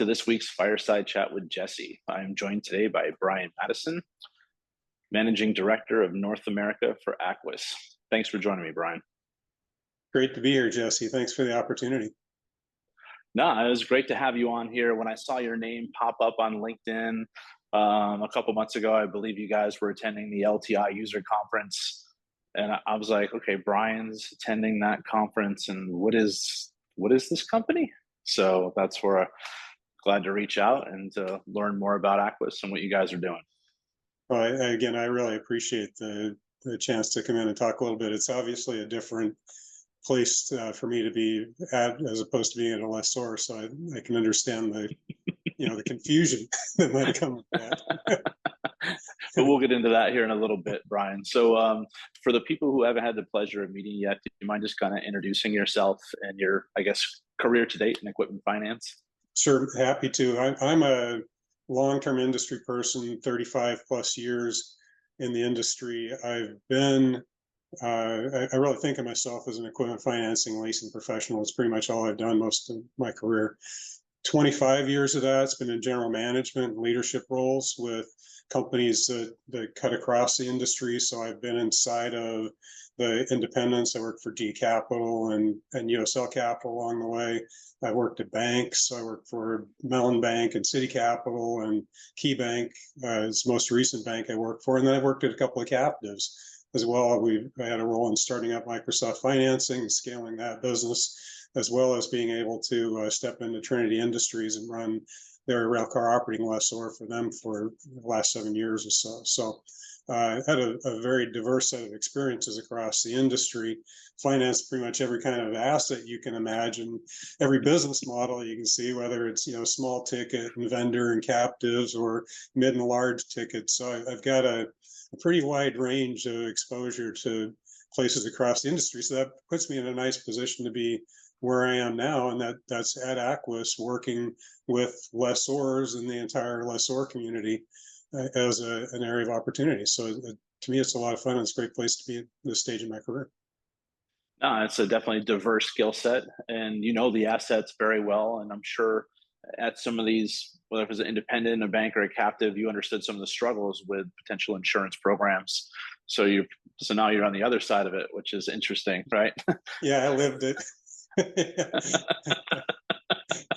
to this week's Fireside Chat with Jesse. I am joined today by Brian Madison, Managing Director of North America for Acquis. Thanks for joining me, Brian. Great to be here, Jesse. Thanks for the opportunity. No, it was great to have you on here. When I saw your name pop up on LinkedIn a couple months ago, I believe you guys were attending the LTI user conference. And I was like, okay, Brian's attending that conference, and what is this company? So that's where I'm glad to reach out and to learn more about Acquis and what you guys are doing. Well, again, I really appreciate the chance to come in and talk a little bit. It's obviously a different place for me to be at as opposed to being at a lessor, so I can understand the confusion that might come with that. But we'll get into that here in a little bit, Brian. So for the people who haven't had the pleasure of meeting yet, do you mind just kind of introducing yourself and your, I guess, career to date in equipment finance? Sure, happy to. I'm a long-term industry person, 35 plus years in the industry. I've been, I really think of myself as an equipment financing leasing professional. It's pretty much all I've done most of my career. 25 years of that's been in general management and leadership roles with companies that cut across the industry. So I've been inside of the independents. I worked for G Capital and USL Capital along the way. I worked at banks. I worked for Mellon Bank and City Capital and Key Bank is the most recent bank I worked for. And then I worked at a couple of captives as well. I had a role in starting up Microsoft financing and scaling that business, as well as being able to step into Trinity Industries and run their railcar operating lessor for them for the last 7 years or so. So I had a very diverse set of experiences across the industry, financed pretty much every kind of asset you can imagine, every business model you can see, whether it's small ticket and vendor and captives or mid and large tickets. So I've got a pretty wide range of exposure to places across the industry. So that puts me in a nice position to be where I am now, and that's at Acquis, working with lessors and the entire lessor community as an area of opportunity. So to me, it's a lot of fun, and it's a great place to be at this stage in my career. No, it's a definitely diverse skill set, and you know the assets very well. And I'm sure at some of these, whether it was an independent, a bank, or a captive, you understood some of the struggles with potential insurance programs. So now you're on the other side of it, which is interesting, right? Yeah, I lived it.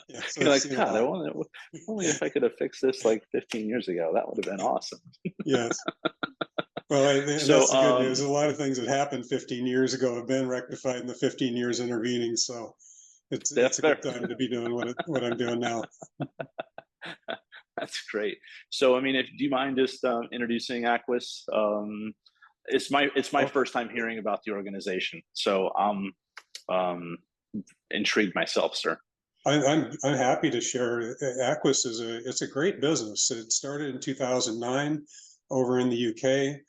Yeah, so you're like, God, only if I could have fixed this like 15 years ago, that would have been awesome. Yes. Well, that's the good news. A lot of things that happened 15 years ago have been rectified in the 15 years intervening. So it's a good time to be doing what I'm doing now. That's great. So, I mean, do you mind just introducing Acquis? It's my first time hearing about the organization, so I'm intrigued myself, sir. I'm happy to share. Acquis it's a great business. It started in 2009 over in the UK.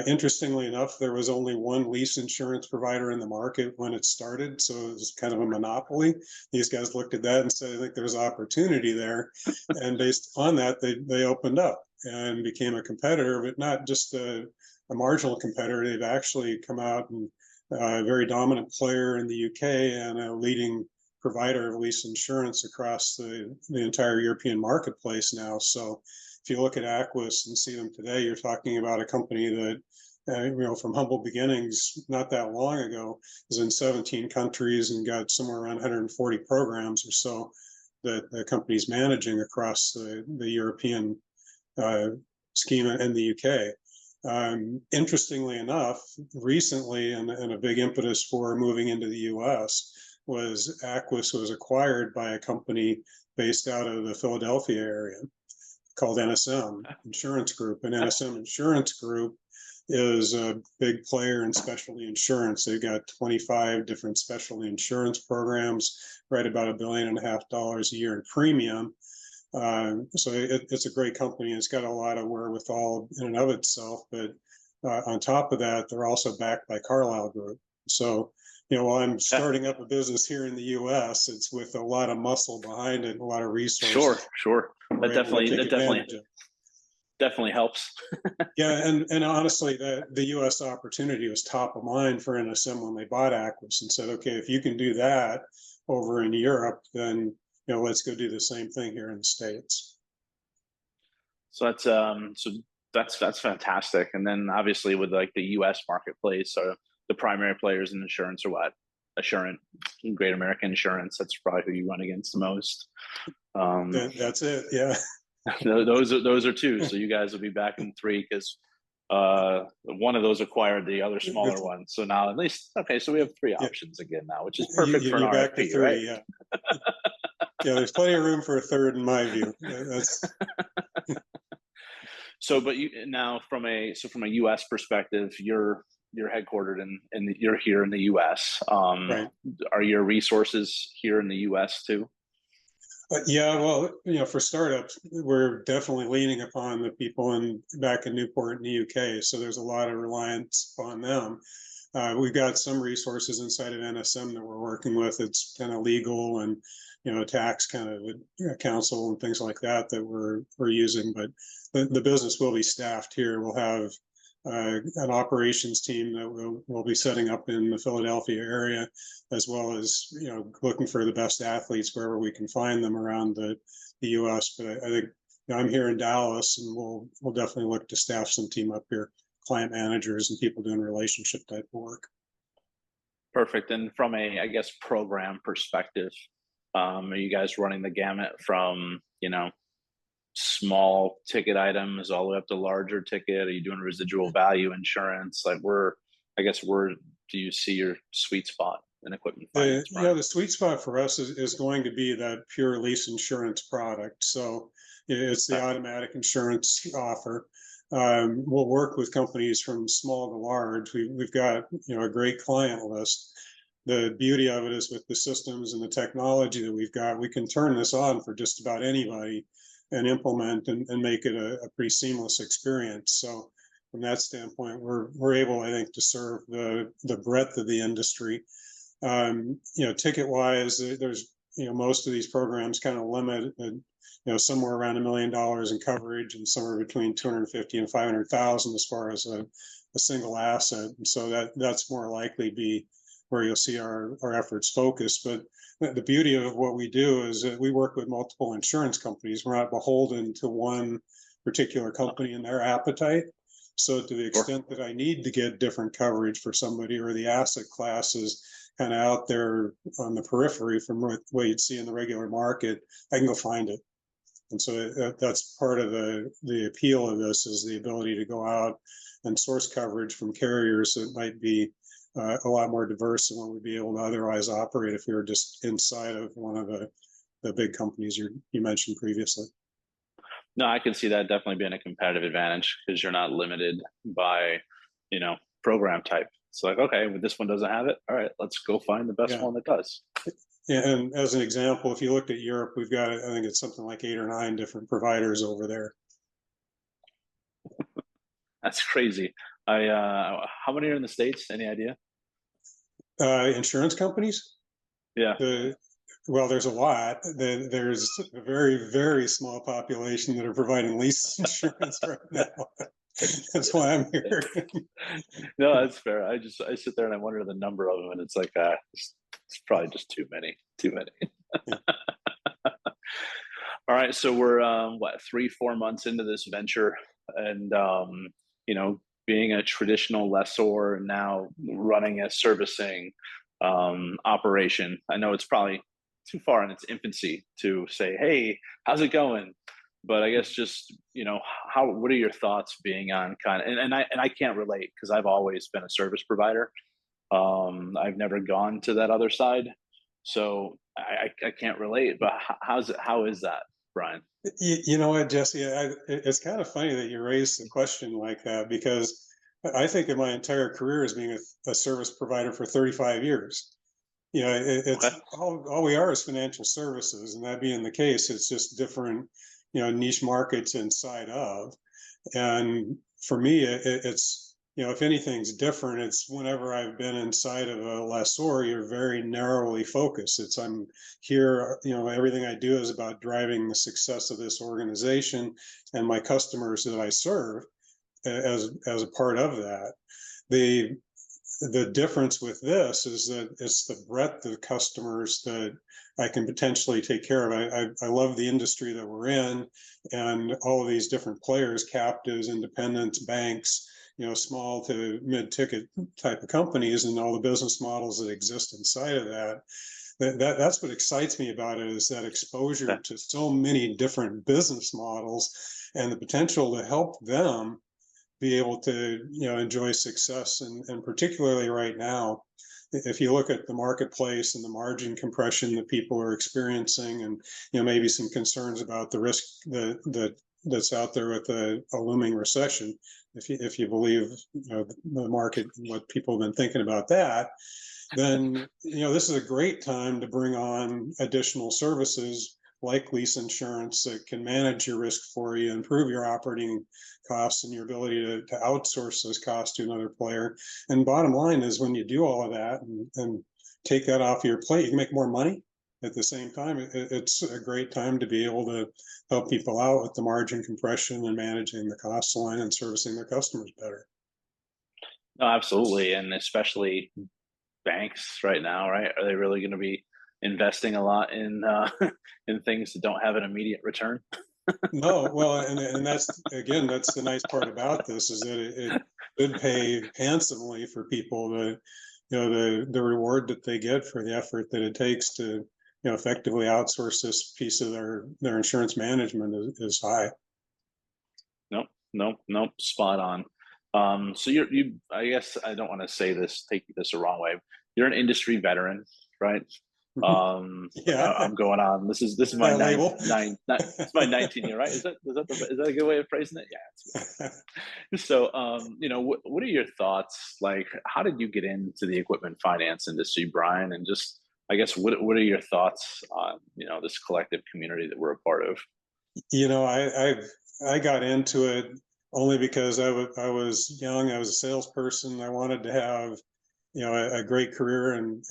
Interestingly enough, there was only one lease insurance provider in the market when it started, so it was kind of a monopoly. These guys looked at that and said, I think there's opportunity there, and based on that, they opened up and became a competitor, but not just a marginal competitor. They've actually come out and a very dominant player in the UK and a leading provider of lease insurance across the entire European marketplace now. So if you look at Acquis and see them today, you're talking about a company that, from humble beginnings, not that long ago, is in 17 countries and got somewhere around 140 programs or so that the company's managing across the European schema in the UK. Interestingly enough, recently, and a big impetus for moving into the US was Acquis was acquired by a company based out of the Philadelphia area called NSM Insurance Group. And NSM Insurance Group is a big player in specialty insurance. They've got 25 different specialty insurance programs, right about $1.5 billion a year in premium. So it's a great company. It's got a lot of wherewithal in and of itself, but on top of that, they're also backed by Carlyle Group. So, while I'm starting up a business here in the U.S., it's with a lot of muscle behind it, and a lot of resources. Sure. That definitely helps. Yeah, and honestly, the U.S. opportunity was top of mind for NSM when they bought Acquis and said, okay, if you can do that over in Europe, then let's go do the same thing here in the States. So that's fantastic. And then obviously with like the U.S. marketplace, the primary players in insurance are what? Assurant, Great American Insurance. That's probably who you run against the most. That's it. Yeah. Those are two. So you guys will be back in three because one of those acquired the other smaller one. So now at least okay. So we have three Yeah. options again now, which is perfect for an You're back to RFP, right? three. Yeah. Yeah. There's plenty of room for a third, in my view. That's So, but you now from a U.S. perspective, you're headquartered you're here in the U.S. right. Are your resources here in the U.S. too? Yeah, well, for startups, we're definitely leaning upon the people back in Newport in the UK. So there's a lot of reliance on them. We've got some resources inside of NSM that we're working with. It's kind of legal and tax kind of counsel and things like that we're using. But the business will be staffed here. We'll have an operations team that we'll be setting up in the Philadelphia area, as well as looking for the best athletes wherever we can find them around the U.S. But I think I'm here in Dallas, and we'll definitely look to staff some team up here, client managers and people doing relationship type of work. Perfect. And from a, I guess, program perspective, are you guys running the gamut from small ticket items all the way up to larger ticket? Are you doing residual value insurance? Like where do you see your sweet spot in equipment finance, Brian? The sweet spot for us is going to be that pure lease insurance product. So it's the Okay. automatic insurance offer. We'll work with companies from small to large. We've got a great client list. The beauty of it is with the systems and the technology that we've got, we can turn this on for just about anybody and implement and make it a pretty seamless experience. So from that standpoint, we're able, I think, to serve the breadth of the industry. Ticket wise, there's most of these programs kind of limit somewhere around $1 million in coverage, and somewhere between 250 and 500,000 as far as a single asset. And so that's more likely be where you'll see our efforts focused. But the beauty of what we do is that we work with multiple insurance companies. We're not beholden to one particular company and their appetite. So to the extent that I need to get different coverage for somebody, or the asset class is kind of out there on the periphery from what you'd see in the regular market, I can go find it. And so that's part of the appeal of this, is the ability to go out and source coverage from carriers that might be a lot more diverse than what we'd be able to otherwise operate if we were just inside of one of the big companies you mentioned previously. No, I can see that definitely being a competitive advantage because you're not limited by, program type. It's like, okay, well, this one doesn't have it. All right, let's go find the best one that does. Yeah, and as an example, if you looked at Europe, we've got, I think it's something like 8 or 9 different providers over there. That's crazy. How many are in the States? Any idea? Insurance companies? Yeah. Well, there's a lot. There's a very, very small population that are providing lease insurance right now. That's why I'm here. No, that's fair. I sit there and I wonder the number of them, and it's like it's probably just too many. Too many. Yeah. All right, so we're 3-4 months into this venture, and being a traditional lessor and now running a servicing operation. I know it's probably too far in its infancy to say, "Hey, how's it going?" But I guess just what are your thoughts being on kind of and I can't relate because I've always been a service provider. I've never gone to that other side, so I can't relate. But how is that, Brian? You know what, Jesse? It's kind of funny that you raised the question like that, because I think of my entire career as being a service provider for 35 years. It's Okay. all we are is financial services, and that being the case, it's just different, niche markets inside of. And for me, it's if anything's different, it's whenever I've been inside of a lessor, you're very narrowly focused. I'm here, everything I do is about driving the success of this organization and my customers that I serve as a part of that. The the difference with this is that it's the breadth of customers that I can potentially take care of. I love the industry that we're in, and all of these different players, captives, independents, banks, small to mid-ticket type of companies, and all the business models that exist inside of that. That's what excites me about it, is that exposure to so many different business models and the potential to help them be able to enjoy success. And particularly right now, if you look at the marketplace and the margin compression that people are experiencing, and maybe some concerns about the risk that's out there with a looming recession, if you believe the market, what people have been thinking about that, then this is a great time to bring on additional services like lease insurance that can manage your risk for you, improve your operating costs and your ability to outsource those costs to another player. And bottom line is, when you do all of that and take that off your plate, you can make more money at the same time. It's a great time to be able to help people out with the margin compression and managing the cost line and servicing their customers better. No, absolutely, and especially banks right now, right? Are they really going to be investing a lot in in things that don't have an immediate return? No, well, and that's, again, that's the nice part about this, is that it could pay handsomely for people to, the reward that they get for the effort that it takes to, effectively outsource this piece of their insurance management is high. Nope, nope, nope. Spot on. So you. I guess I don't want to say this, take this the wrong way. You're an industry veteran, right? Yeah, I'm going on. This is my that label. it's my 19 year, right? Is that a good way of phrasing it? Yeah. So, what are your thoughts? Like, how did you get into the equipment finance industry, Brian? And just, I guess, what are your thoughts on this collective community that we're a part of? I got into it only because I was young. I was a salesperson. I wanted to have a great career and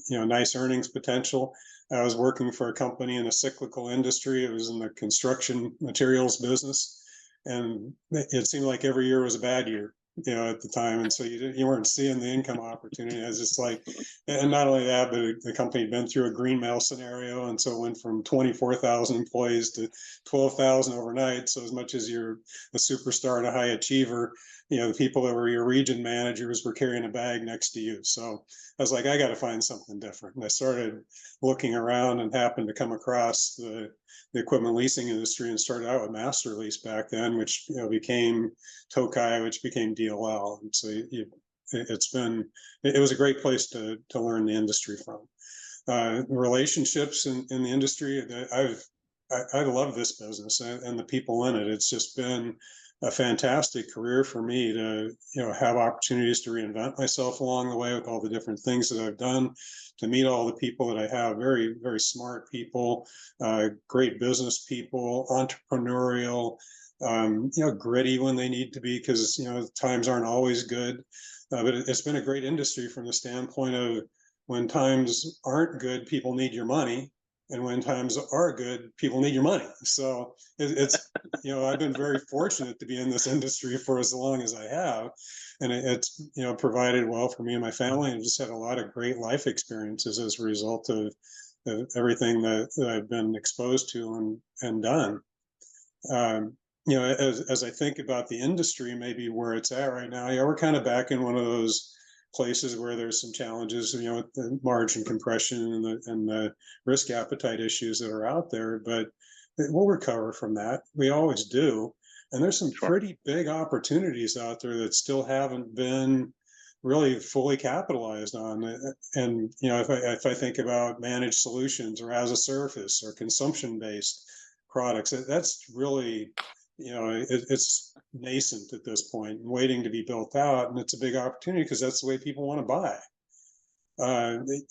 nice earnings potential. I was working for a company in a cyclical industry. It was in the construction materials business, and it seemed like every year was a bad year, at the time. And so you weren't seeing the income opportunity. I was just like, and not only that, but the company had been through a green mail scenario, and so it went from 24,000 employees to 12,000 overnight. So as much as you're a superstar and a high achiever, the people that were your region managers were carrying a bag next to you. So I was like, I got to find something different. And I started looking around and happened to come across the equipment leasing industry, and started out with Master Lease back then, which became Tokai, which became DLL. And so it was a great place to learn the industry from. Relationships in the industry, I love this business and the people in it. It's just been a fantastic career for me to have opportunities to reinvent myself along the way with all the different things that I've done, to meet all the people that I have, very, very smart people, great business people, entrepreneurial, gritty when they need to be, because times aren't always good. But it's been a great industry from the standpoint of, when times aren't good, people need your money, and when times are good, people need your money. So it's I've been very fortunate to be in this industry for as long as I have, and it's provided well for me and my family, and just had a lot of great life experiences as a result of everything that I've been exposed to and done. As I think about the industry, maybe where it's at right now, we're kind of back in one of those places where there's some challenges, with the margin compression and the risk appetite issues that are out there, but we'll recover from that. We always do. And there's some pretty big opportunities out there that still haven't been really fully capitalized on. And, if I think about managed solutions or as a service or consumption-based products, that's really, it's nascent at this point and waiting to be built out. And it's a big opportunity because that's the way people want to buy.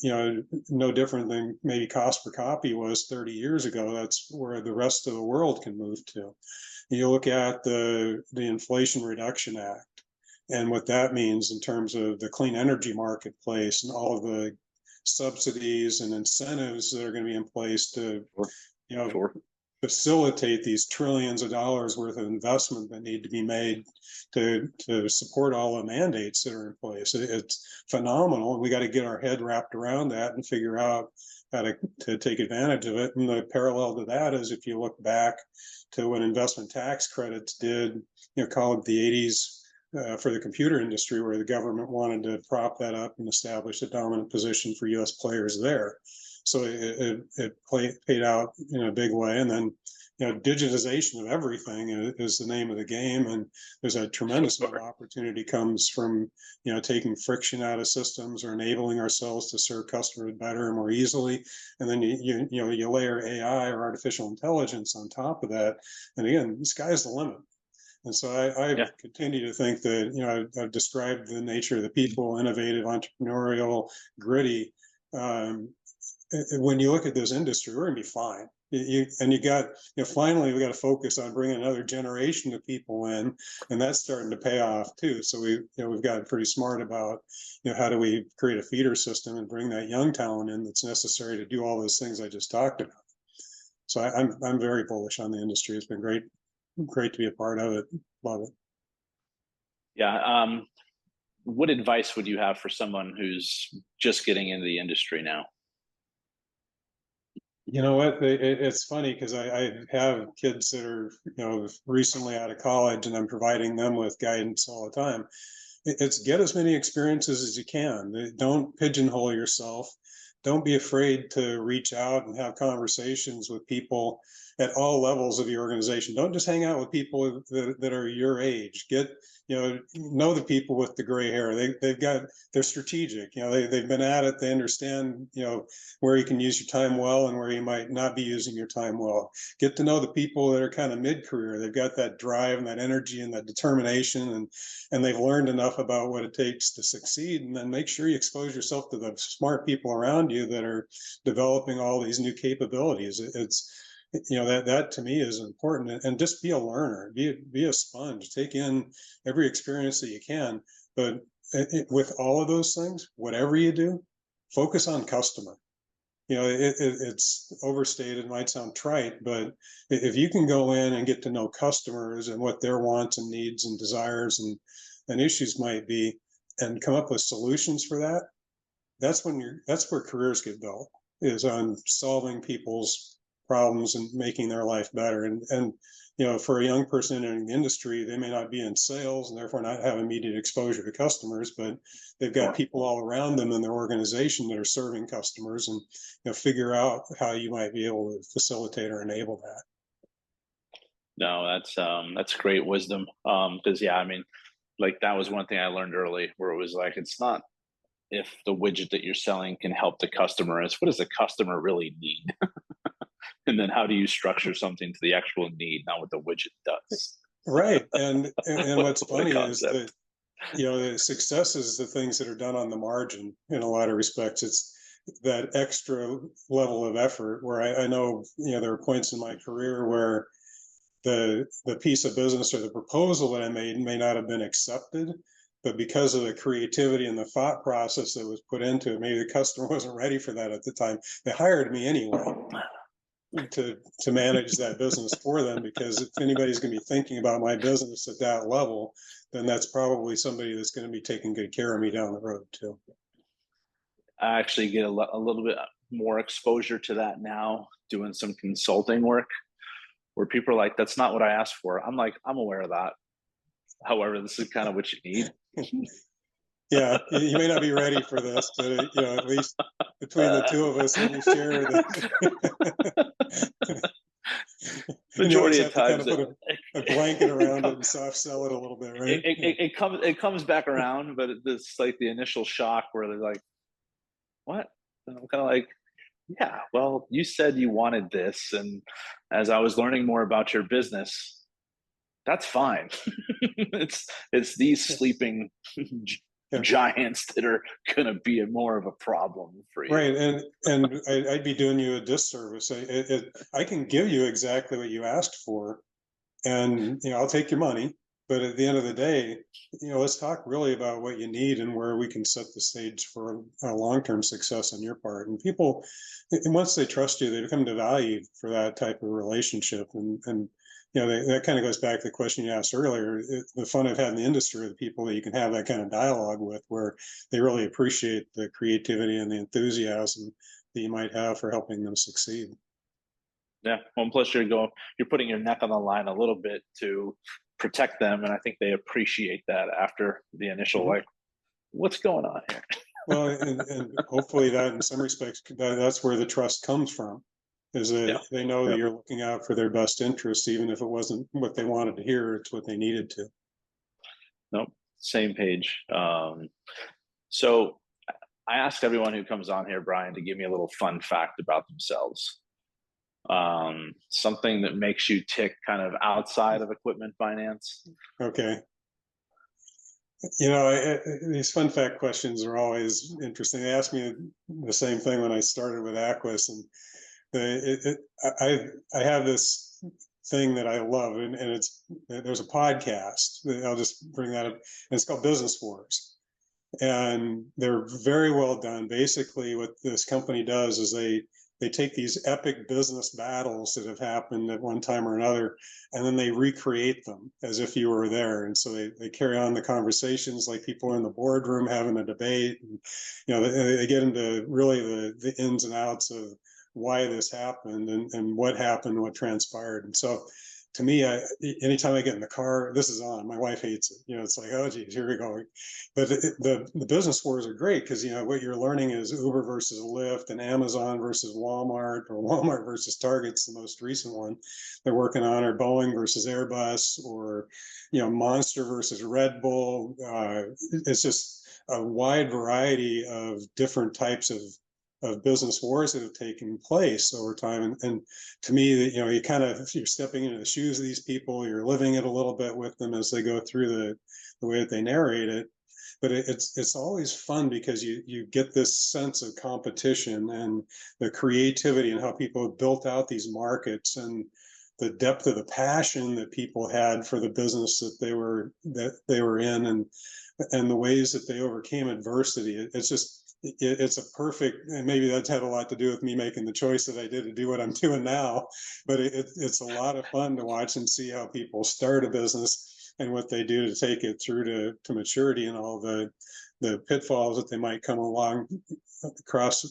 No different than maybe cost per copy was 30 years ago. That's where the rest of the world can move to. You look at the Inflation Reduction Act and what that means in terms of the clean energy marketplace and all of the subsidies and incentives that are going to be in place to, facilitate these trillions of dollars worth of investment that need to be made to support all the mandates that are in place. It's phenomenal. We got to get our head wrapped around that and figure out how to take advantage of it. And the parallel to that is, if you look back to when investment tax credits did, call it the 80s, for the computer industry, where the government wanted to prop that up and establish a dominant position for U.S. players there. So it paid out in a big way. And then, digitization of everything is the name of the game. And there's a tremendous amount of opportunity comes from, taking friction out of systems or enabling ourselves to serve customers better and more easily. And then you layer AI or artificial intelligence on top of that. And again, the sky's the limit. And so I continue to think that, I've described the nature of the people, innovative, entrepreneurial, gritty. When you look at this industry, we're going to be fine. Finally, we got to focus on bringing another generation of people in, and that's starting to pay off too. So we've gotten pretty smart about, how do we create a feeder system and bring that young talent in that's necessary to do all those things I just talked about. So I'm very bullish on the industry. It's been great to be a part of it. Love it. Yeah. What advice would you have for someone who's just getting into the industry now? You know what? It's funny because I have kids that are, recently out of college, and I'm providing them with guidance all the time. It's get as many experiences as you can. Don't pigeonhole yourself. Don't be afraid to reach out and have conversations with people at all levels of the organization. Don't just hang out with people that are your age. Know the people with the gray hair. They're strategic. They've been at it. They understand, where you can use your time well and where you might not be using your time well. Get to know the people that are kind of mid-career. They've got that drive and that energy and that determination, and they've learned enough about what it takes to succeed. And then make sure you expose yourself to the smart people around you that are developing all these new capabilities. That to me is important. And just be a learner, be a sponge, take in every experience that you can. But with all of those things, whatever you do, focus on customer. It's overstated, might sound trite, but if you can go in and get to know customers and what their wants and needs and desires and issues might be, and come up with solutions for that, that's where careers get built, is on solving people's problems and making their life better. And for a young person in the industry, they may not be in sales and therefore not have immediate exposure to customers, but they've got people all around them in their organization that are serving customers, and figure out how you might be able to facilitate or enable that. No, that's great wisdom. Because like that was one thing I learned early, where it was like, it's not if the widget that you're selling can help the customer, it's what does the customer really need? And then how do you structure something to the actual need, not what the widget does? Right. And what's funny is that, the success is the things that are done on the margin in a lot of respects. It's that extra level of effort where I know, there are points in my career where the piece of business or the proposal that I made may not have been accepted, but because of the creativity and the thought process that was put into it, maybe the customer wasn't ready for that at the time. They hired me anyway to manage that business for them, because if anybody's going to be thinking about my business at that level, then that's probably somebody that's going to be taking good care of me down the road too. I actually get a little bit more exposure to that now, doing some consulting work, where people are like, that's not what I asked for. I'm like, I'm aware of that. However, this is kind of what you need. Yeah, you may not be ready for this, but at least between the two of us, we share that. Majority of to kind times, of put a blanket around it and soft sell it a little bit, right? It comes back around, but it's like the initial shock where they're like, "What?" And I'm kind of like, "Yeah, well, you said you wanted this, and as I was learning more about your business, that's fine. it's these sleeping giants that are going to be more of a problem for you." Right, and I'd be doing you a disservice. I can give you exactly what you asked for, and I'll take your money, But at the end of the day, let's talk really about what you need and where we can set the stage for a long-term success on your part. And people, and once they trust you, they come to value for that type of relationship. And that kind of goes back to the question you asked earlier. The fun I've had in the industry are the people that you can have that kind of dialogue with, where they really appreciate the creativity and the enthusiasm that you might have for helping them succeed. Yeah. Well, plus you're putting your neck on the line a little bit to protect them, and I think they appreciate that after the initial Mhm. like, what's going on here? Well, and hopefully that in some respects, that's where the trust comes from, is Yeah. that they know that Yeah. you're looking out for their best interests, even if it wasn't what they wanted to hear, it's what they needed to. Nope. Same page. So I ask everyone who comes on here, Brian, to give me a little fun fact about themselves. Something that makes you tick kind of outside of equipment finance. Okay. These fun fact questions are always interesting. They asked me the same thing when I started with Acquis, and I have this thing that I love, and there's a podcast. I'll just bring that up, and it's called Business Wars, and they're very well done. Basically, what this company does is they take these epic business battles that have happened at one time or another, and then they recreate them as if you were there. And so they carry on the conversations like people are in the boardroom having a debate. And, they get into really the ins and outs of why this happened and what happened, what transpired. And so to me, anytime I get in the car, this is on. My wife hates it. It's like, oh, geez, here we go. But the business wars are great because what you're learning is Uber versus Lyft and Amazon versus Walmart, or Walmart versus Target's the most recent one they're working on, or Boeing versus Airbus, or Monster versus Red Bull. It's just a wide variety of different types of business wars that have taken place over time. And to me, you kind of, if you're stepping into the shoes of these people, you're living it a little bit with them as they go through the way that they narrate it. But it's always fun because you get this sense of competition and the creativity and how people have built out these markets, and the depth of the passion that people had for the business that they were in, and the ways that they overcame adversity. It's a perfect, and maybe that's had a lot to do with me making the choice that I did to do what I'm doing now. But it's a lot of fun to watch and see how people start a business and what they do to take it through to maturity, and all the pitfalls that they might come across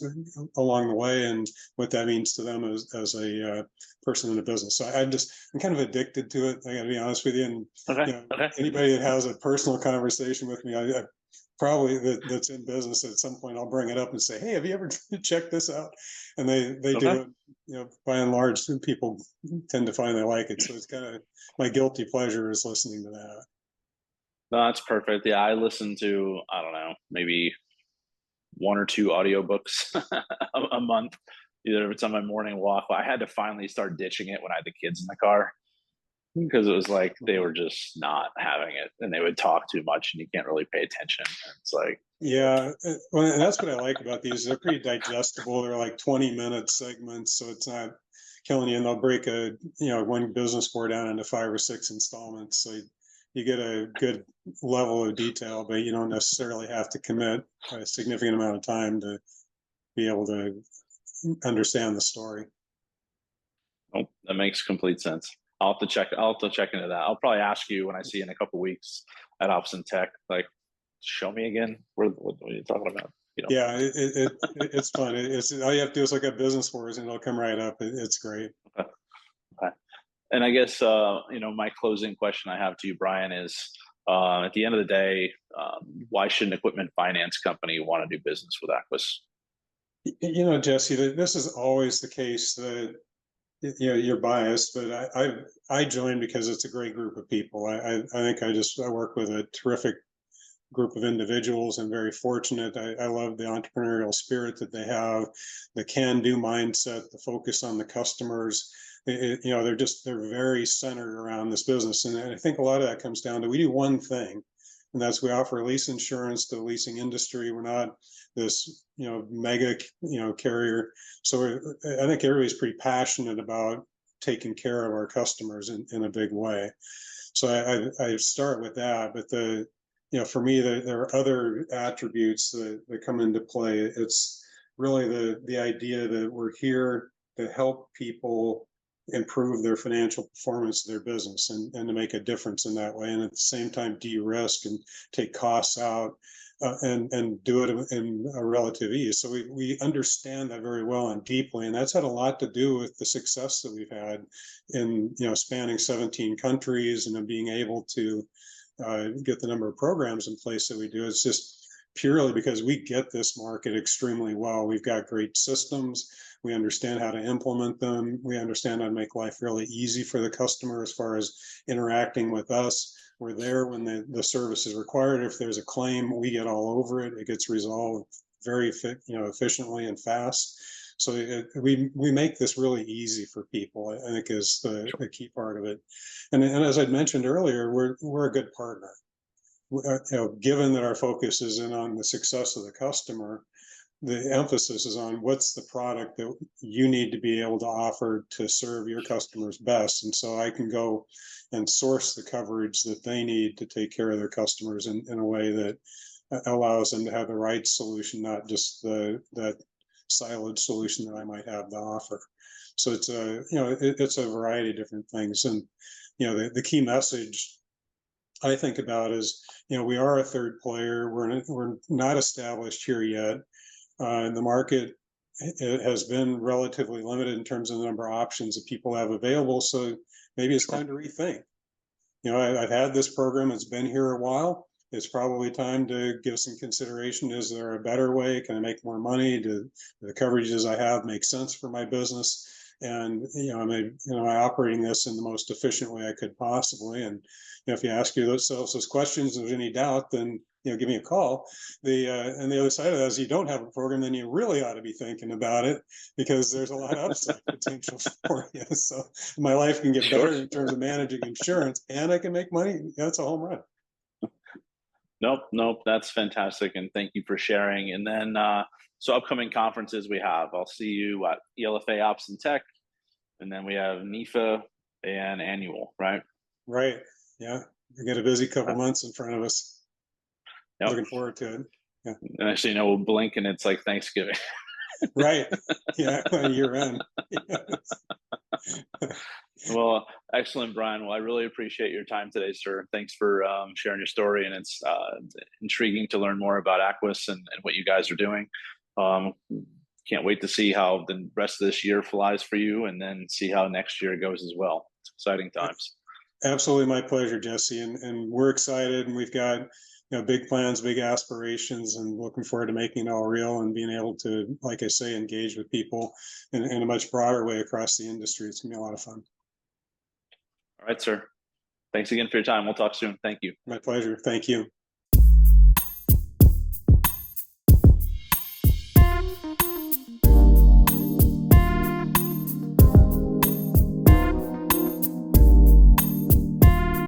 along the way, and what that means to them as a person in a business. So I'm kind of addicted to it. I got to be honest with you. And Okay. Okay. anybody that has a personal conversation with me, I probably that's in business, at some point I'll bring it up and say, hey, have you ever checked this out? And they Okay. do it. By and large, people tend to find they like it. So it's kind of my guilty pleasure is listening to that. No, that's perfect. Yeah, I listen to, I don't know, maybe one or two audiobooks a month, either if it's on my morning walk. I had to finally start ditching it when I had the kids in the car, because it was like they were just not having it, and they would talk too much and you can't really pay attention. It's like, Yeah, well, and that's what I like about these. They're pretty digestible. They're like 20-minute segments, so it's not killing you. And they'll break one business board down into 5 or 6 installments, so you get a good level of detail, but you don't necessarily have to commit a significant amount of time to be able to understand the story. oh, that makes complete sense. I'll have to check into that. I'll probably ask you when I see you in a couple weeks at Ops and Tech, like, show me again. What are you talking about? Yeah, it's fun. It's all you have to do is look at business wars, and it'll come right up. It's great. Okay. Okay. And I guess my closing question I have to you, Brian, is at the end of the day, why should an equipment finance company want to do business with Acquis? Jesse, this is always the case that you're biased, but I joined because it's a great group of people. I think I work with a terrific group of individuals. I'm very fortunate. I love the entrepreneurial spirit that they have, the can-do mindset, the focus on the customers. They're very centered around this business, and I think a lot of that comes down to we do one thing, and that's we offer lease insurance to the leasing industry. We're not this mega carrier. So I think everybody's pretty passionate about taking care of our customers in a big way. So I start with that, but for me, there are other attributes that come into play. It's really the idea that we're here to help people improve their financial performance of their business, and to make a difference in that way, and at the same time de-risk and take costs out, and do it in a relative ease. So we understand that very well and deeply, and that's had a lot to do with the success that we've had in spanning 17 countries, and then being able to get the number of programs in place that we do. It's just purely because we get this market extremely well. We've got great systems. We understand how to implement them. We understand how to make life really easy for the customer as far as interacting with us. We're there when the service is required. If there's a claim, we get all over it. It gets resolved very efficiently and fast. So we make this really easy for people, I think, is the key part of it. And as I'd mentioned earlier, we're a good partner. Given that our focus is in on the success of the customer, the emphasis is on what's the product that you need to be able to offer to serve your customers best. And so I can go and source the coverage that they need to take care of their customers in a way that allows them to have the right solution, not just that siloed solution that I might have to offer. So it's it's a variety of different things. And the key message I think about is, we are a third player. We're not established here yet. The market, it has been relatively limited in terms of the number of options that people have available. So maybe it's time to rethink. I've had this program, it's been here a while. It's probably time to give some consideration. Is there a better way? Can I make more money? Do the coverages I have make sense for my business? And am I operating this in the most efficient way I could possibly? And if you ask yourself those questions, if there's any doubt, then give me a call. And the other side of that is, you don't have a program, then you really ought to be thinking about it, because there's a lot of upside potential for you. So my life can get better in terms of managing insurance, and I can make money. That's a home run. Nope, that's fantastic, and thank you for sharing. And then, so upcoming conferences we have, I'll see you at ELFA Ops and Tech, and then we have NIFA and Annual, right? Right. Yeah, we got a busy couple months in front of us. Yep. Looking forward to it. Yeah. And actually, we'll blink and it's like Thanksgiving. Right. Yeah, year end. Well, excellent, Brian. Well, I really appreciate your time today, sir. Thanks for sharing your story, and it's intriguing to learn more about Acquis and what you guys are doing. Can't wait to see how the rest of this year flies for you, and then see how next year goes as well. It's exciting times. Absolutely, my pleasure, Jesse. And we're excited, and we've got big plans, big aspirations, and looking forward to making it all real and being able to, like I say, engage with people in a much broader way across the industry. It's gonna be a lot of fun. All right, sir. Thanks again for your time. We'll talk soon. Thank you. My pleasure. Thank you.